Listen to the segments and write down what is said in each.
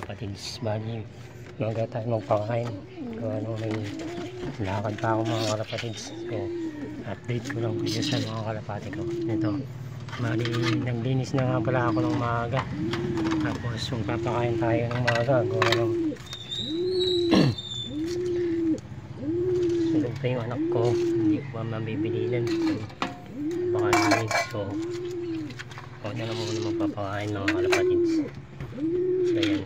kalapatids. Bali maga tayo magpakain gawa nung may lakad pa ako mga kalapatids. So update ko lang kayo sa mga kalapati ko. Ito bali naglinis na nga pala ako ng maaga, tapos magpapakain tayo ng maaga gawa nung sulog pa yung anak ko, hindi ko pa mabibilinan, baka namin. So ako na lang muna magpapakain mga kalapatids. So yan,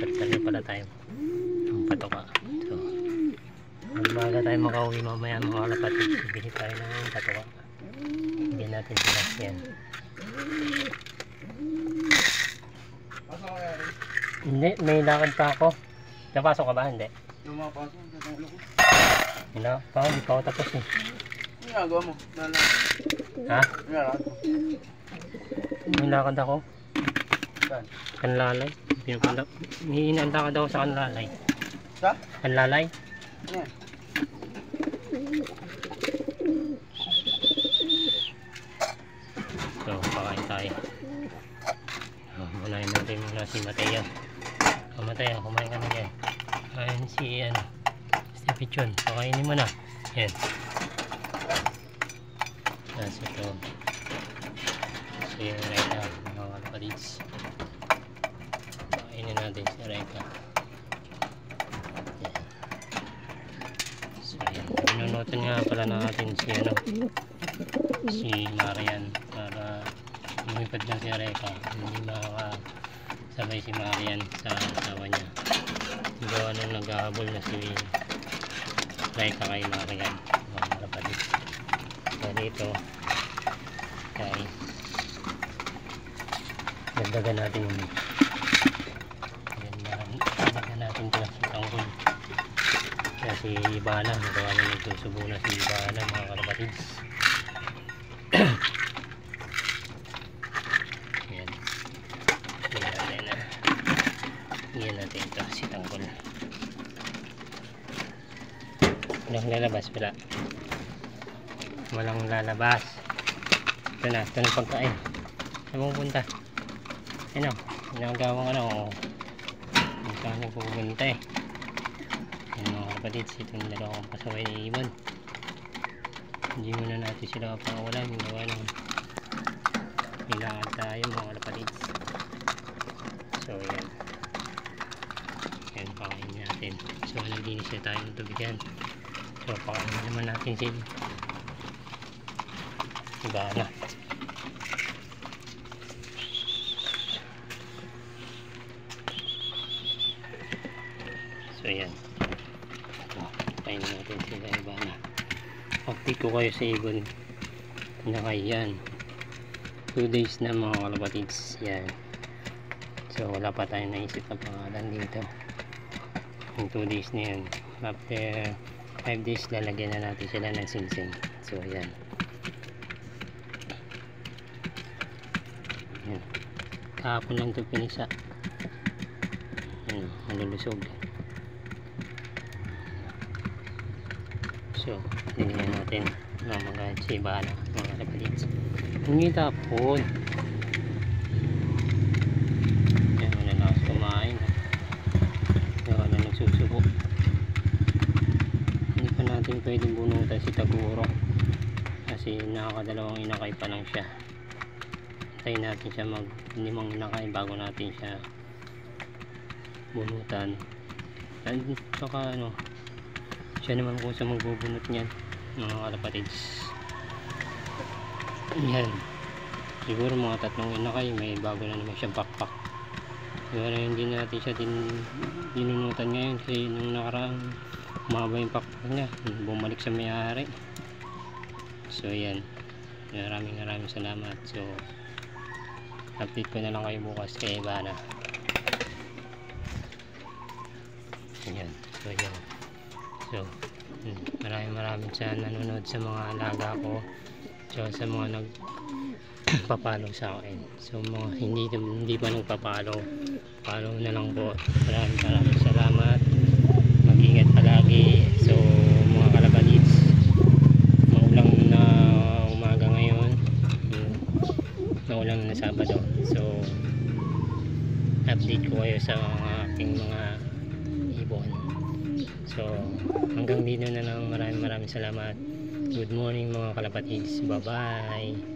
tatalo pala tayo ng patoka. So magbaga tayo makauwi mamaya mga kalapatids, bibili tayo ng patoka, bigyan natin sila. Yan, hindi, may lakad pa ako. Napasok ka ba? Hindi. Lumapasok, natulog ko. Hindi pa, hindi pa ako tapos eh. Ano ginagawa mo? Ha? Lalakad mo? May lakad ako. Saan? Kanlalay. Pinupunta. Hinihintay ako sa kanlalay. Sa? Kanlalay? Ano yan? So, pakain tayo. Unahin natin muna si Mateo. Mateo, kumain ka na dyan. Ayun si Stepichon. Pakainin mo na. Yan. That's ito. So yung Reka, mga kalapatids. Pakainin natin si Reka. Yan. So yan. Pinunutan nga pala natin si Marian para lumipad na si Reka. Hindi makakasabay si Marian sa asawa niya. Gawa nung naghahabol na si Reka kay Marian, mga kalapatids. So dito kay dagdagan natin yung dagdagan natin ito sa tangkol kasi Ibana, gawa nung nagsusubo na si Ibana mga kalapatids. Yan, yan natin ito si tangkol. Walang lalabas, walang lalabas. Ito na ng pagkain. Saan mo pupunta? Ano, ginagawang hindi ka nagpupunta eh. Yan mga kapatids, itong dalawang pasaway ni Ibon. Hindi muna natin sila kapangawalan, gawa ng kailangan tayo mga kapatids. So yan, yan pakain natin. So naglinis na tayo ng tubigan. So pakain naman natin sila Ibana. So yan, pakain natin sila Ibana. Update ko kayo sa Ibon na yan 2 days na mga kalapatids. Yan, so wala pa tayong naisip na pangalan dito. Yung 2 days na yan, after 5 days lalagyan na natin sila ng singsing. So yan, yan. Kahapon lang ito pinisa. Yan, nalulusog. So tingnan natin na mga si Ibana mga kalapatids. Hindi tapon. Yan, manalakas kumain. Yan, nagsusubo. Hindi pa natin pwedeng bunutan si Taguro kasi nakakadalawang inakay pa lang siya. Antayin natin siya mag 5 inakay bago natin siya bunutan. At saka siya naman kung sa magbubunot niyan mga kalapatids. Yan, siguro mga 3 inakay, may bago na naman siyang pakpak. Siguro hindi natin siya dinunutan ngayon kasi nung nakaraan umaba yung pakpak niya, bumalik sa may-ari. So yan, maraming salamat. So update ko na lang kayo bukas kay Ibana. Yan, so yan. So maraming sa nanonood sa mga alaga ko, so sa mga nagpapalo sa akin. So mga hindi pa nagpapalo, follow na lang po. Maraming salamat. Mag-ingat palagi. So mga kalapatids, maulang na umaga ngayon, naulang na Sabado. So update ko kayo sa mga aking mga ibon. So hanggang dito na lang. Maraming salamat. Good morning mga kalapatids. Bye bye.